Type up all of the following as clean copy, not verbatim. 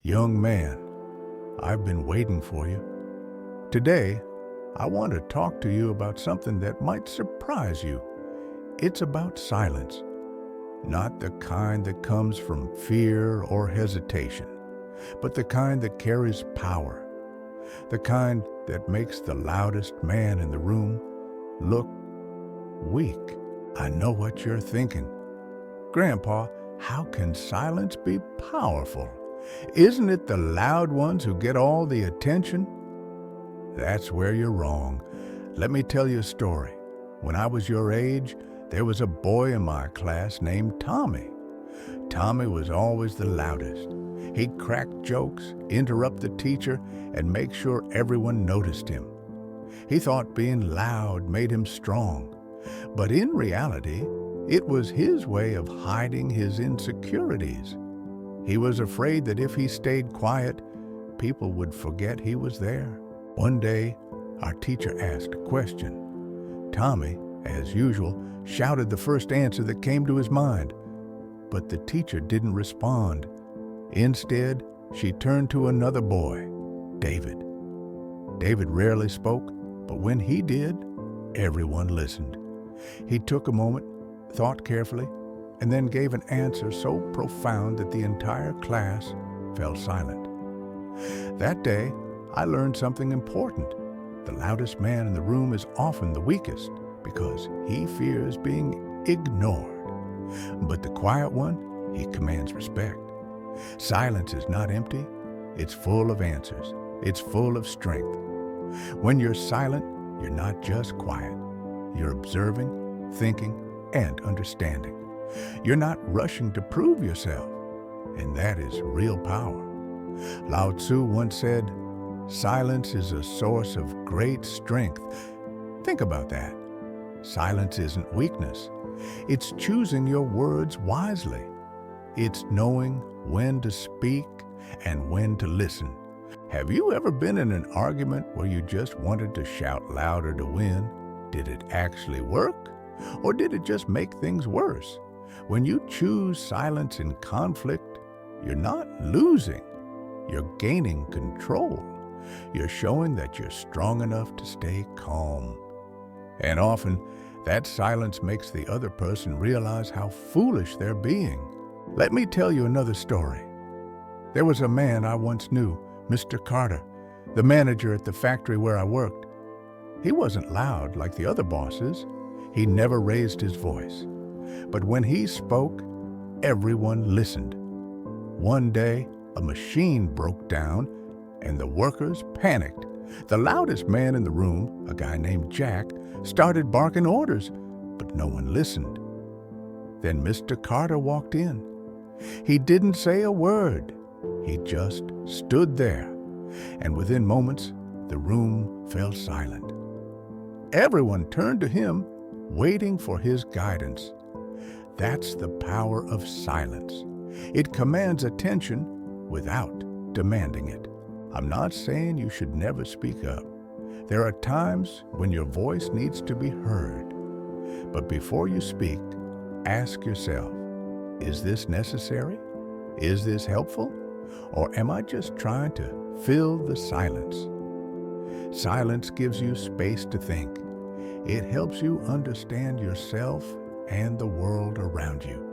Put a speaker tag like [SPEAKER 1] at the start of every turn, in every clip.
[SPEAKER 1] Young man, I've been waiting for you. Today, I want to talk to you about something that might surprise you. It's about silence, not the kind that comes from fear or hesitation, but the kind that carries power, the kind that makes the loudest man in the room look weak. I know what you're thinking. Grandpa, how can silence be powerful? Isn't it the loud ones who get all the attention? That's where you're wrong. Let me tell you a story. When I was your age, there was a boy in my class named Tommy. Tommy was always the loudest. He'd crack jokes, interrupt the teacher, and make sure everyone noticed him. He thought being loud made him strong. But in reality, it was his way of hiding his insecurities. He was afraid that if he stayed quiet, people would forget he was there. One day, our teacher asked a question. Tommy, as usual, shouted the first answer that came to his mind. But the teacher didn't respond. Instead, she turned to another boy, David. David rarely spoke, but when he did, everyone listened. He took a moment, thought carefully, and then gave an answer so profound that the entire class fell silent. That day, I learned something important. The loudest man in the room is often the weakest because he fears being ignored. But the quiet one, he commands respect. Silence is not empty. It's full of answers. It's full of strength. When you're silent, you're not just quiet. You're observing, thinking, and understanding. You're not rushing to prove yourself, and that is real power. Lao Tzu once said, "Silence is a source of great strength." Think about that. Silence isn't weakness. It's choosing your words wisely. It's knowing when to speak and when to listen. Have you ever been in an argument where you just wanted to shout louder to win? Did it actually work? Or did it just make things worse? When you choose silence in conflict, you're not losing. You're gaining control. You're showing that you're strong enough to stay calm. And often, that silence makes the other person realize how foolish they're being. Let me tell you another story. There was a man I once knew, Mr. Carter, the manager at the factory where I worked. He wasn't loud like the other bosses. He never raised his voice. But when he spoke, everyone listened. One day, a machine broke down and the workers panicked. The loudest man in the room, a guy named Jack, started barking orders, but no one listened. Then Mr. Carter walked in. He didn't say a word. He just stood there. And within moments, the room fell silent. Everyone turned to him, waiting for his guidance. That's the power of silence. It commands attention without demanding it. I'm not saying you should never speak up. There are times when your voice needs to be heard. But before you speak, ask yourself, is this necessary? Is this helpful? Or am I just trying to fill the silence? Silence gives you space to think. It helps you understand yourself and the world around you.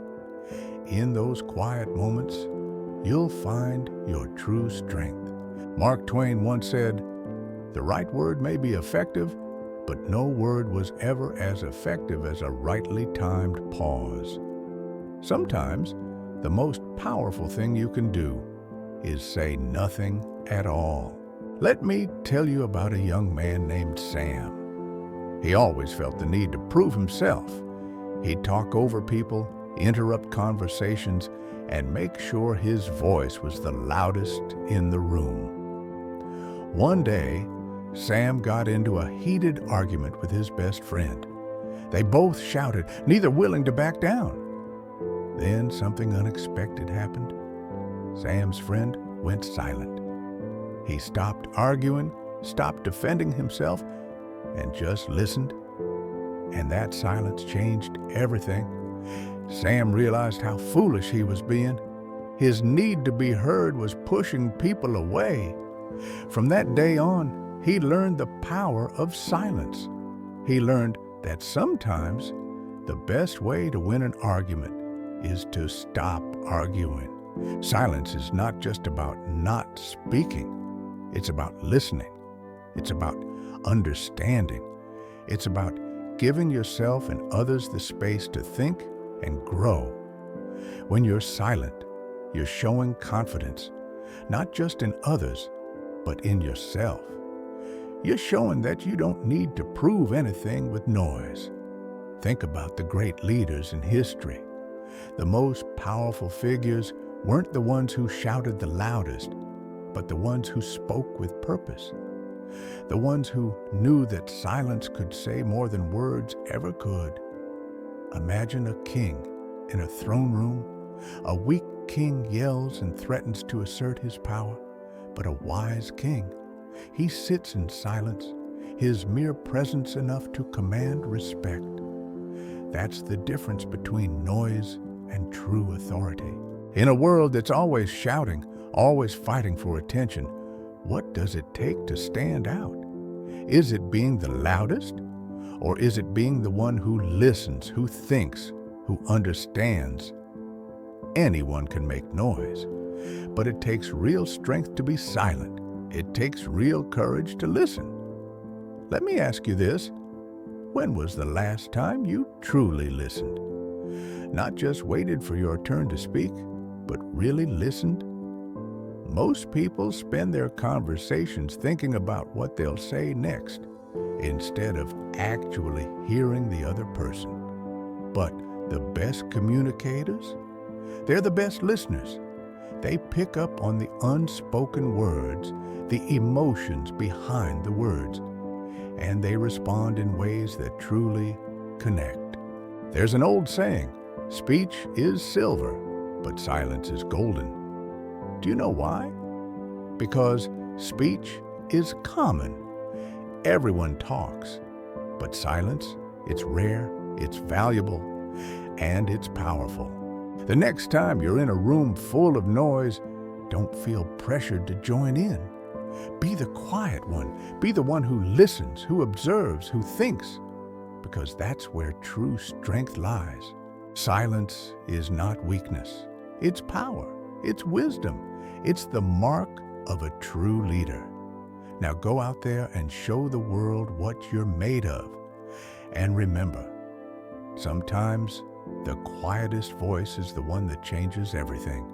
[SPEAKER 1] In those quiet moments, you'll find your true strength. Mark Twain once said, "The right word may be effective, but no word was ever as effective as a rightly timed pause." Sometimes, the most powerful thing you can do is say nothing at all. Let me tell you about a young man named Sam. He always felt the need to prove himself. He'd talk over people, interrupt conversations, and make sure his voice was the loudest in the room. One day, Sam got into a heated argument with his best friend. They both shouted, neither willing to back down. Then something unexpected happened. Sam's friend went silent. He stopped arguing, stopped defending himself, and just listened. And that silence changed everything. Sam realized how foolish he was being. His need to be heard was pushing people away. From that day on, he learned the power of silence. He learned that sometimes the best way to win an argument is to stop arguing. Silence is not just about not speaking. It's about listening. It's about understanding. It's about giving yourself and others the space to think and grow. When you're silent, you're showing confidence, not just in others, but in yourself. You're showing that you don't need to prove anything with noise. Think about the great leaders in history. The most powerful figures weren't the ones who shouted the loudest, but the ones who spoke with purpose. The ones who knew that silence could say more than words ever could. Imagine a king in a throne room. A weak king yells and threatens to assert his power, but a wise king, he sits in silence, his mere presence enough to command respect. That's the difference between noise and true authority. In a world that's always shouting, always fighting for attention, what does it take to stand out? Is it being the loudest? Or is it being the one who listens, who thinks, who understands? Anyone can make noise, but it takes real strength to be silent. It takes real courage to listen. Let me ask you this. When was the last time you truly listened? Not just waited for your turn to speak, but really listened? Most people spend their conversations thinking about what they'll say next, instead of actually hearing the other person. But the best communicators, they're the best listeners. They pick up on the unspoken words, the emotions behind the words, and they respond in ways that truly connect. There's an old saying, speech is silver, but silence is golden. Do you know why? Because speech is common. Everyone talks, but silence, it's rare, it's valuable, and it's powerful. The next time you're in a room full of noise, don't feel pressured to join in. Be the quiet one. Be the one who listens, who observes, who thinks, because that's where true strength lies. Silence is not weakness. It's power. It's wisdom. It's the mark of a true leader. Now go out there and show the world what you're made of. And remember, sometimes the quietest voice is the one that changes everything.